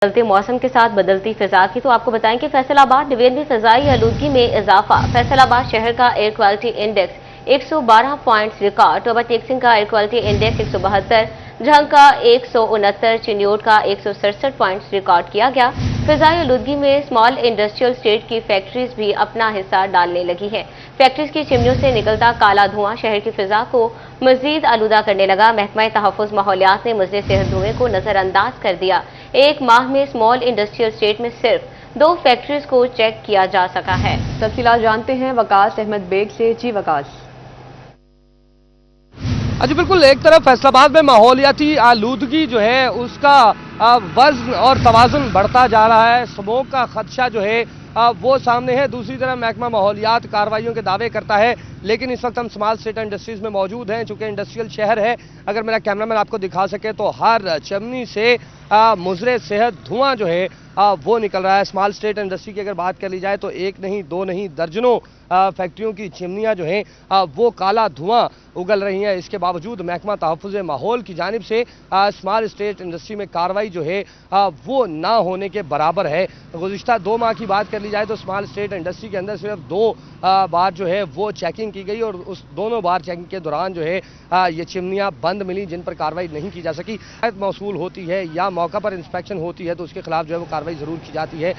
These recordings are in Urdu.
بدلتے موسم کے ساتھ بدلتی فضا کی تو آپ کو بتائیں کہ فیصل آباد ڈویژن میں فضائی آلودگی میں اضافہ۔ فیصل آباد شہر کا air quality index 112 points record, Toba taxing کا ایئر کوالٹی انڈیکس 172، جھنگ کا 169، چنیوٹ کا 167 پوائنٹس ریکارڈ کیا گیا۔ فضائی آلودگی میں اسمال انڈسٹریل اسٹیٹ کی فیکٹریز بھی اپنا حصہ ڈالنے لگی ہیں۔ فیکٹریز کی چمنیوں سے نکلتا کالا دھواں شہر کی فضا کو مزید آلودہ کرنے لگا۔ محکمہ تحفظ ماحولیات نے مضر صحت دھوئیں کو نظر انداز کر دیا۔ ایک ماہ میں اسمال انڈسٹریل اسٹیٹ میں صرف 2 فیکٹریز کو چیک کیا جا سکا ہے۔ تفصیلات جانتے ہیں وقاص احمد بیگ سے۔ جی وقاص۔ جی بالکل، ایک طرف فیصل آباد میں ماحولیاتی آلودگی جو ہے اس کا وزن اور توازن بڑھتا جا رہا ہے، اسموگ کا خدشہ جو ہے وہ سامنے ہے۔ دوسری طرف محکمہ ماحولیات کارروائیوں کے دعوے کرتا ہے، لیکن اس وقت ہم اسمال اسٹیٹ انڈسٹریز میں موجود ہیں چونکہ انڈسٹریل شہر ہے۔ اگر میرا کیمرامین آپ کو دکھا سکے تو ہر چمنی سے مضر صحت دھواں جو ہے وہ نکل رہا ہے۔ اسمال اسٹیٹ انڈسٹری کی اگر بات کر لی جائے تو ایک نہیں دو نہیں درجنوں فیکٹریوں کی چمنیاں جو ہیں وہ کالا دھواں اگل رہی ہیں۔ اس کے باوجود محکمہ تحفظ ماحول کی جانب سے اسمال اسٹیٹ انڈسٹری میں کارروائی جو ہے وہ نہ ہونے کے برابر ہے۔ گزشتہ 2 ماہ کی بات کر لی جائے تو اسمال اسٹیٹ انڈسٹری کے اندر صرف 2 بار جو ہے وہ چیکنگ کی گئی اور اس دونوں بار چیکنگ کے دوران جو ہے یہ چمنیاں بند ملی جن پر کارروائی نہیں کی جا سکی۔ موصول ہوتی ہے یا موقع پر انسپیکشن ہوتی ہے تو اس کے خلاف جو ہے وہ کارروائی ضرور کی جاتی ہے،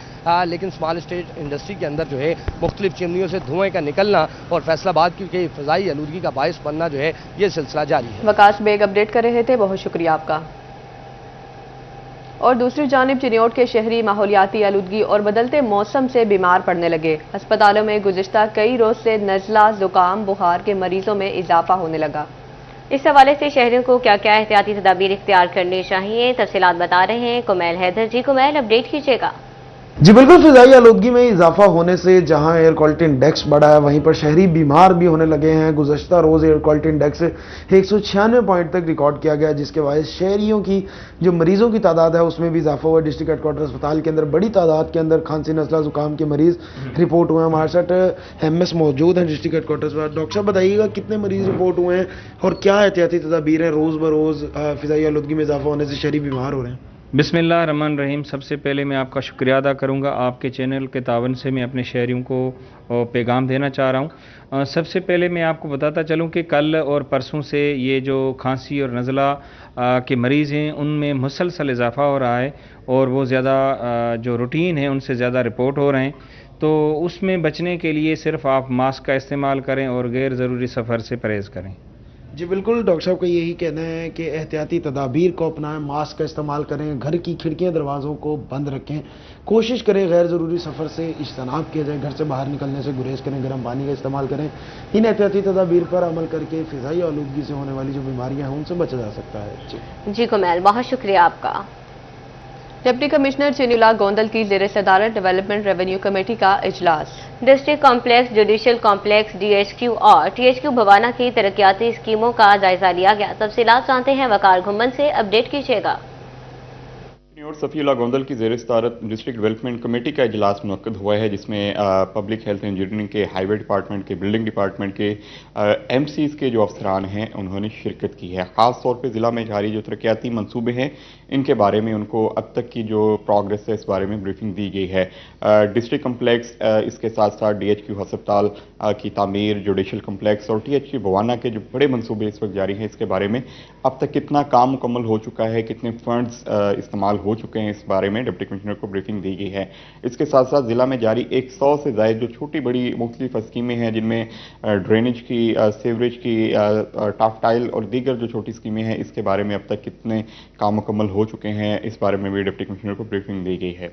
لیکن اسمال اسٹیٹ انڈسٹری کے اندر جو ہے مختلف چمنیوں سے دھوئیں کا نکلنا اور فیصل آباد کی فضائی آلودگی کا باعث بننا جو ہے یہ سلسلہ جاری ہے۔ وقاص بیگ اپڈیٹ کر رہے تھے، بہت شکریہ آپ کا۔ اور دوسری جانب چنیوٹ کے شہری ماحولیاتی آلودگی اور بدلتے موسم سے بیمار پڑنے لگے۔ ہسپتالوں میں گزشتہ کئی روز سے نزلہ، زکام، بخار کے مریضوں میں اضافہ ہونے لگا۔ اس حوالے سے شہریوں کو کیا کیا احتیاطی تدابیر اختیار کرنی چاہیے، تفصیلات بتا رہے ہیں کمیل حیدر۔ جی کمیل، اپڈیٹ کیجیے گا۔ جی بالکل، فضائی آلودگی میں اضافہ ہونے سے جہاں ایئر کوالٹی انڈیکس بڑھا ہے وہیں پر شہری بیمار بھی ہونے لگے ہیں۔ گزشتہ روز ایئر کوالٹی انڈیکس 196 پوائنٹ تک ریکارڈ کیا گیا، جس کے باعث شہریوں کی جو مریضوں کی تعداد ہے اس میں بھی اضافہ ہوا۔ ڈسٹرکٹ ہیڈ کوارٹر اسپتال کے اندر بڑی تعداد کے اندر کھانسی، نزلہ، زکام کے مریض رپورٹ ہوئے ہیں۔ ہمارے ساتھ ایم ایس موجود ہیں ڈسٹرکٹ ہیڈ کوارٹر پر۔ ڈاکٹر صاحب بتائیے گا کتنے مریض رپورٹ ہوئے ہیں اور کیا احتیاطی تدابیر ہیں؟ روز بروز فضائی آلودگی میں اضافہ ہونے سے شہری بیمار ہو رہے ہیں۔ بسم اللہ الرحمن الرحیم۔ سب سے پہلے میں آپ کا شکریہ ادا کروں گا، آپ کے چینل کے تعاون سے میں اپنے شہریوں کو پیغام دینا چاہ رہا ہوں۔ سب سے پہلے میں آپ کو بتاتا چلوں کہ کل اور پرسوں سے یہ جو کھانسی اور نزلہ کے مریض ہیں ان میں مسلسل اضافہ ہو رہا ہے اور وہ زیادہ جو روٹین ہیں ان سے زیادہ رپورٹ ہو رہے ہیں، تو اس میں بچنے کے لیے صرف آپ ماسک کا استعمال کریں اور غیر ضروری سفر سے پرہیز کریں۔ جی بالکل، ڈاکٹر صاحب کا یہی کہنا ہے کہ احتیاطی تدابیر کو اپنائیں، ماسک کا استعمال کریں، گھر کی کھڑکیاں دروازوں کو بند رکھیں، کوشش کریں غیر ضروری سفر سے اجتناب کیا جائے، گھر سے باہر نکلنے سے گریز کریں، گرم پانی کا استعمال کریں۔ ان احتیاطی تدابیر پر عمل کر کے فضائی آلودگی سے ہونے والی جو بیماریاں ہیں ان سے بچا جا سکتا ہے۔ جی کمیل، بہت شکریہ آپ کا۔ ڈپٹی کمشنر چینیولا گوندل کی زیر صدارت ڈیولپمنٹ ریونیو کمیٹی کا اجلاس۔ District complex, judicial complex, D H Q اور ٹی ایچ کیو بھوانا کی ترقیاتی اسکیموں کا جائزہ لیا گیا۔ تفصیلات جانتے ہیں وقار گھمن سے، اپڈیٹ کیجیے گا۔ اور صفیہ گوندل کی زیر صدارت ڈسٹرکٹ ڈیولپمنٹ کمیٹی کا اجلاس منعقد ہوا ہے، جس میں پبلک ہیلتھ انجینئرنگ کے، ہائی وے ڈپارٹمنٹ کے، بلڈنگ ڈپارٹمنٹ کے، ایم سیز کے جو افسران ہیں انہوں نے شرکت کی ہے۔ خاص طور پہ ضلع میں جاری جو ترقیاتی منصوبے ہیں ان کے بارے میں ان کو اب تک کی جو پروگریس ہے اس بارے میں بریفنگ دی گئی ہے۔ ڈسٹرکٹ کمپلیکس، اس کے ساتھ ساتھ ڈی ایچ کیو ہسپتال کی تعمیر، جوڈیشل کمپلیکس اور ٹی ایچ کیو بھوانا کے جو بڑے منصوبے اس وقت جاری ہیں اس کے بارے میں اب تک کتنا کام مکمل ہو چکا ہے، کتنے فنڈز استعمال ہو چکے ہیں، اس بارے میں ڈپٹی کمشنر کو بریفنگ دی گئی ہے۔ اس کے ساتھ ساتھ ضلع میں جاری 100 سے زائد جو چھوٹی بڑی مختلف اسکیمیں ہیں جن میں ڈرینیج کی، سیوریج کی، ٹاف ٹائل اور دیگر جو چھوٹی اسکیمیں ہیں اس کے بارے میں اب تک کتنے کام مکمل ہو چکے ہیں اس بارے میں بھی ڈپٹی کمشنر کو بریفنگ دی گئی ہے۔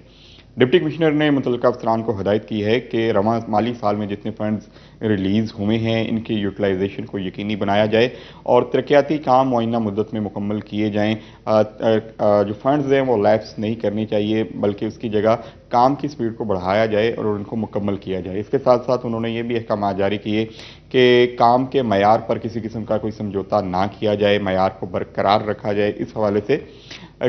ڈپٹی کمشنر نے متعلقہ افسران کو ہدایت کی ہے کہ رواں مالی سال میں جتنے فنڈز ریلیز ہوئے ہیں ان کی یوٹیلائزیشن کو یقینی بنایا جائے اور ترقیاتی کام معینہ مدت میں مکمل کیے جائیں۔ جو فنڈز ہیں وہ لیپس نہیں کرنی چاہیے بلکہ اس کی جگہ کام کی سپیڈ کو بڑھایا جائے اور ان کو مکمل کیا جائے۔ اس کے ساتھ ساتھ انہوں نے یہ بھی احکامات جاری کیے کہ کام کے معیار پر کسی قسم کا کوئی سمجھوتا نہ کیا جائے، معیار کو برقرار رکھا جائے۔ اس حوالے سے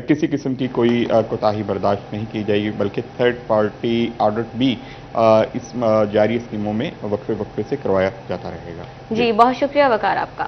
کسی قسم کی کوئی کوتاہی برداشت نہیں کی جائے گی بلکہ تھرڈ پارٹی آڈٹ بھی اس جاری اسکیموں میں وقفے وقفے سے کروایا جاتا رہے گا۔ جی بہت شکریہ وقار آپ کا۔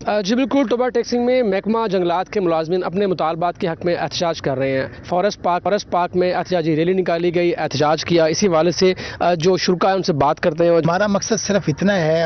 جی بالکل، ٹوبا ٹیکسنگ میں محکمہ جنگلات کے ملازمین اپنے مطالبات کے حق میں احتجاج کر رہے ہیں. فارسٹ پارک میں احتجاجی ریلی نکالی گئی، احتجاج کیا. اسی حوالے سے جو شرکاء ان سے بات کرتے ہیں. ہمارا مقصد صرف اتنا ہے،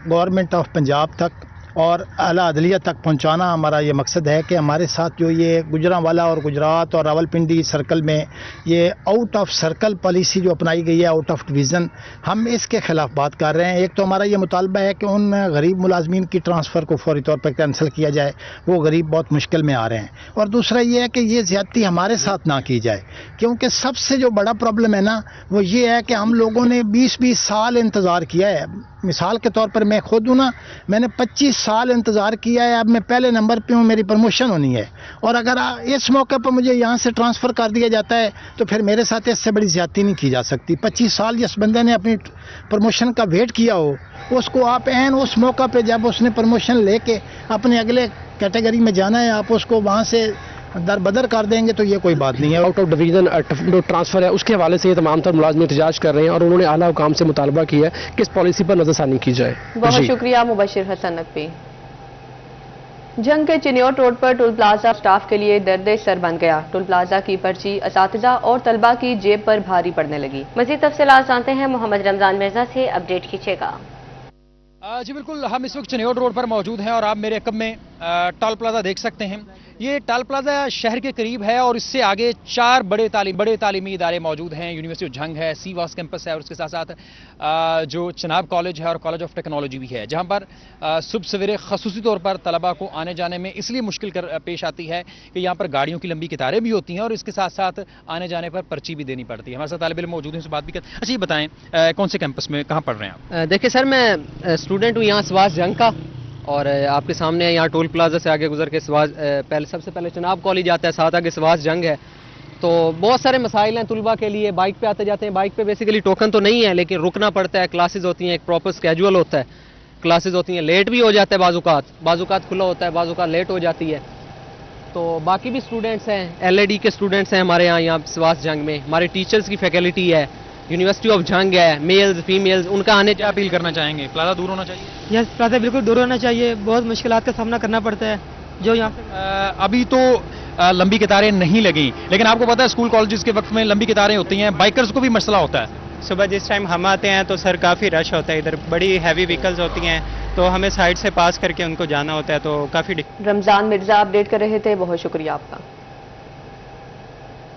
گورنمنٹ آف پنجاب تک اور اعلیٰ عدلیہ تک پہنچانا ہمارا یہ مقصد ہے کہ ہمارے ساتھ جو یہ گجرانوالا اور گجرات اور راولپنڈی سرکل میں یہ آؤٹ آف سرکل پالیسی جو اپنائی گئی ہے، آؤٹ آف ڈویژن، ہم اس کے خلاف بات کر رہے ہیں. ایک تو ہمارا یہ مطالبہ ہے کہ ان غریب ملازمین کی ٹرانسفر کو فوری طور پر کینسل کیا جائے، وہ غریب بہت مشکل میں آ رہے ہیں. اور دوسرا یہ ہے کہ یہ زیادتی ہمارے ساتھ نہ کی جائے، کیونکہ سب سے جو بڑا پرابلم ہے نا وہ یہ ہے کہ ہم لوگوں نے 20 سال انتظار کیا ہے. مثال کے طور پر میں خود ہوں نا، میں نے 25 سال انتظار کیا ہے. اب میں پہلے نمبر پہ ہوں، میری پروموشن ہونی ہے، اور اگر اس موقع پر مجھے یہاں سے ٹرانسفر کر دیا جاتا ہے تو پھر میرے ساتھ اس سے بڑی زیادتی نہیں کی جا سکتی. 25 سال جس بندے نے اپنی پروموشن کا ویٹ کیا ہو، اس کو آپ عین اس موقع پہ جب اس نے پروموشن لے کے اپنے اگلے کیٹیگری میں جانا ہے، آپ اس کو وہاں سے در بدر کر دیں گے تو یہ کوئی بات نہیں ہے. آؤٹ آف ڈویژن جو ٹرانسفر ہے اس کے حوالے سے یہ تمام تر ملازمین احتجاج کر رہے ہیں اور انہوں نے اعلیٰ حکام سے مطالبہ کیا ہے کہ اس پالیسی پر نظر ثانی کی جائے. بہت شکریہ مبشر حسن نقوی. جنگ کے چنیوٹ روڈ پر ٹول پلازا سٹاف کے لیے درد سر بن گیا. ٹول پلازا کی پرچی اساتذہ اور طلبہ کی جیب پر بھاری پڑنے لگی. مزید تفصیلات جانتے ہیں محمد رمضان مرزا سے. اپڈیٹ کیجیے گا. جی بالکل، ہم اس وقت چنیوٹ روڈ پر موجود ہیں اور آپ میرے عقب میں ٹول پلازا دیکھ سکتے ہیں. یہ ٹول پلازا شہر کے قریب ہے اور اس سے آگے 4 بڑے تعلیمی ادارے موجود ہیں. یونیورسٹی آف جھنگ ہے، سی واس کیمپس ہے، اور اس کے ساتھ ساتھ جو چناب کالج ہے اور کالج آف ٹیکنالوجی بھی ہے، جہاں پر صبح سویرے خصوصی طور پر طلبہ کو آنے جانے میں اس لیے مشکل پیش آتی ہے کہ یہاں پر گاڑیوں کی لمبی قطاریں بھی ہوتی ہیں اور اس کے ساتھ ساتھ آنے جانے پر پرچی بھی دینی پڑتی ہے. ہمارے ساتھ طالب علم موجود ہیں، اس سے بات بھی کرتے ہیں. اچھا، یہ بتائیں کون سے کیمپس میں کہاں پڑھ رہے ہیں آپ؟ دیکھیں سر، میں اسٹوڈنٹ ہوں یہاں سواس جنگ کا، اور آپ کے سامنے یہاں ٹول پلازا سے آگے گزر کے سب سے پہلے چناب کالج آتا ہے، ساتھ آگے سواس جنگ ہے. تو بہت سارے مسائل ہیں طلباء کے لیے. بائک پہ آتے جاتے ہیں. بائک پہ بیسیکلی ٹوکن تو نہیں ہے، لیکن رکنا پڑتا ہے. کلاسز ہوتی ہیں، ایک پراپر سکیجول ہوتا ہے. کلاسز ہوتی ہیں، لیٹ بھی ہو جاتا ہے بعض اوقات کھلا ہوتا ہے، بعض اوقات لیٹ ہو جاتی ہے. تو باقی بھی اسٹوڈنٹس ہیں، LAD کے اسٹوڈنٹس ہیں ہمارے یہاں سواس جنگ میں. ہمارے ٹیچرز کی فیکلٹی ہے، یونیورسٹی آف جھنگ ہے، میلز فیمیلز، ان کا آنے. کیا اپیل کرنا چاہیں گے؟ پلازا دور ہونا چاہیے؟ یس، پلازا بالکل دور ہونا چاہیے. بہت مشکلات کا سامنا کرنا پڑتا ہے جو یہاں سے. ابھی تو لمبی قطاریں نہیں لگیں، لیکن آپ کو پتا ہے اسکول کالجز کے وقت میں لمبی قطاریں ہوتی ہیں. بائکرز کو بھی مسئلہ ہوتا ہے. صبح جس ٹائم ہم آتے ہیں تو سر کافی رش ہوتا ہے، ادھر بڑی ہیوی وہیکلز ہوتی ہیں تو ہمیں سائڈ سے پاس کر کے ان کو جانا ہوتا ہے، تو کافی. رمضان مرزا اپڈیٹ کر رہے تھے. بہت شکریہ آپ کا.